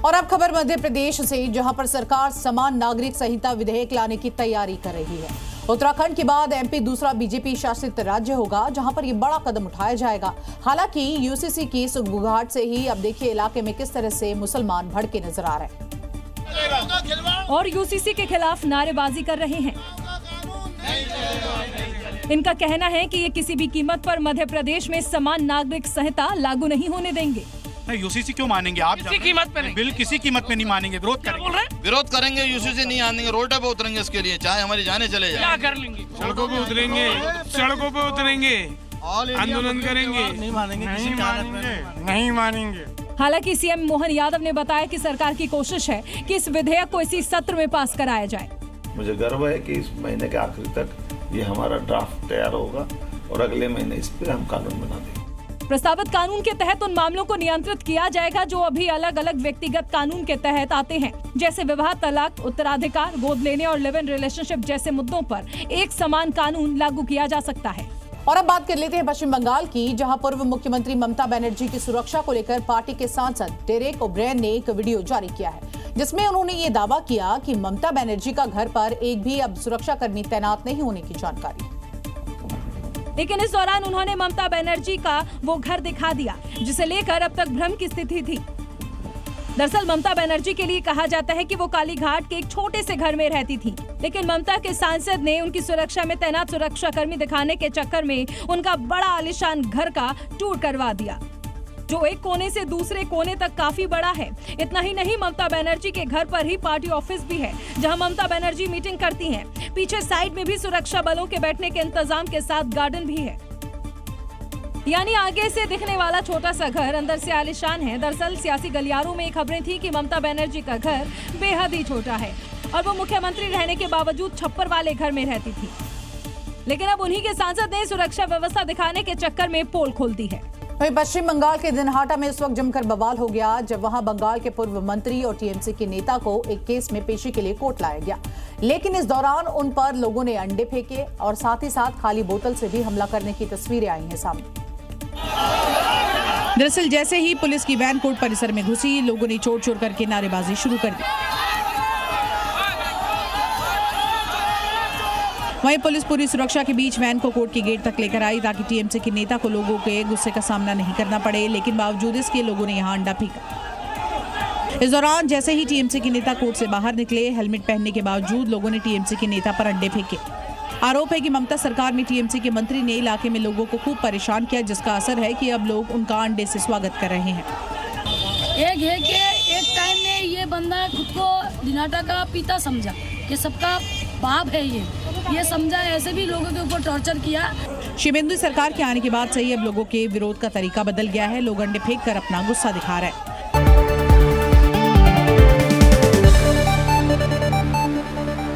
और अब खबर मध्य प्रदेश से, जहां पर सरकार समान नागरिक संहिता विधेयक लाने की तैयारी कर रही है। उत्तराखंड के बाद एमपी दूसरा बीजेपी शासित राज्य होगा जहां पर ये बड़ा कदम उठाया जाएगा। हालांकि यूसीसी की सुगबुगाहट से ही अब देखिए इलाके में किस तरह से मुसलमान भड़के नजर आ रहे हैं और यूसीसी के खिलाफ नारेबाजी कर रहे हैं। इनका कहना है कि ये किसी भी कीमत पर मध्य प्रदेश में समान नागरिक संहिता लागू नहीं होने देंगे। नहीं, यूसीसी क्यों मानेंगे आप? किसी कीमत पे नहीं, बिल किसी कीमत पे नहीं मानेंगे। विरोध करेंगे, विरोध करेंगे, यूसीसी नहीं आनेंगे, रोड पे उतरेंगे इसके लिए, चाहे हमारी जाने चले जाए। क्या कर लेंगे? सड़कों पे उतरेंगे, आंदोलन करेंगे। नहीं मानेंगे। हालांकि सीएम मोहन यादव ने बताया कि सरकार की कोशिश है कि इस विधेयक को इसी सत्र में पास कराया जाए। मुझे गर्व है कि इस महीने के आखिरी तक ये हमारा ड्राफ्ट तैयार होगा और अगले महीने इस पे हम कानून बना देंगे। प्रस्तावित कानून के तहत उन मामलों को नियंत्रित किया जाएगा जो अभी अलग अलग व्यक्तिगत कानून के तहत आते हैं, जैसे विवाह, तलाक, उत्तराधिकार, गोद लेने और लिव इन रिलेशनशिप जैसे मुद्दों पर एक समान कानून लागू किया जा सकता है। और अब बात कर लेते हैं पश्चिम बंगाल की, जहां पूर्व मुख्यमंत्री ममता बनर्जी की सुरक्षा को लेकर पार्टी के सांसद डेरेक ओब्रेन ने एक वीडियो जारी किया है, जिसमें उन्होंने ये दावा किया कि ममता बनर्जी का घर पर एक भी अब सुरक्षा कर्मी तैनात नहीं होने की जानकारी। लेकिन इस दौरान उन्होंने ममता बनर्जी का वो घर दिखा दिया जिसे लेकर अब तक भ्रम की स्थिति थी। दरअसल ममता बनर्जी के लिए कहा जाता है कि वो कालीघाट के एक छोटे से घर में रहती थी, लेकिन ममता के सांसद ने उनकी सुरक्षा में तैनात सुरक्षा कर्मी दिखाने के चक्कर में उनका बड़ा आलीशान घर का टूर करवा दिया, जो एक कोने से दूसरे कोने तक काफी बड़ा है। इतना ही नहीं, ममता बनर्जी के घर पर ही पार्टी ऑफिस भी है, जहां ममता बनर्जी मीटिंग करती हैं। पीछे साइड में भी सुरक्षा बलों के बैठने के इंतजाम के साथ गार्डन भी है। यानी आगे से दिखने वाला छोटा सा घर अंदर से आलीशान है। दरअसल सियासी गलियारों में खबरें थी कि ममता बनर्जी का घर बेहद ही छोटा है और वो मुख्यमंत्री रहने के बावजूद छप्पर वाले घर में रहती थी। लेकिन अब उन्हीं के सांसद ने सुरक्षा व्यवस्था दिखाने के चक्कर में पोल खोल दी है। वहीं पश्चिम बंगाल के दिनहाटा में इस वक्त जमकर बवाल हो गया, जब वहां बंगाल के पूर्व मंत्री और टीएमसी के नेता को एक केस में पेशी के लिए कोर्ट लाया गया। लेकिन इस दौरान उन पर लोगों ने अंडे फेंके और साथ ही साथ खाली बोतल से भी हमला करने की तस्वीरें आई हैं सामने। दरअसल जैसे ही पुलिस की वैन कोर्ट परिसर में घुसी, लोगों ने चोर चोर करके नारेबाजी शुरू कर दी। वहीं पुलिस पूरी सुरक्षा के बीच वैन को कोर्ट के गेट तक लेकर आई ताकि टीएमसी के नेता को लोगों के गुस्से का सामना नहीं करना पड़े, लेकिन बावजूद इसके लोगों ने यहां अंडा फेंका। इस दौरान जैसे ही टीएमसी के नेता कोर्ट से बाहर निकले, हेलमेट पहनने के बावजूद लोगों ने टीएमसी के नेता पर अंडे फेंके। आरोप है कि ममता सरकार में टीएमसी के मंत्री ने इलाके में लोगों को खूब परेशान किया, जिसका असर है कि अब लोग उनका अंडे से स्वागत कर रहे हैं। एक टाइम में ये बंदा खुद को दिनाटा का पिता समझा, ये सबका बाप है, ये समझा, ऐसे भी लोगों के ऊपर टॉर्चर किया। शिवेंदु सरकार के आने के बाद से ही अब लोगों के विरोध का तरीका बदल गया है। लोग अंडे फेंक कर अपना गुस्सा दिखा रहे हैं।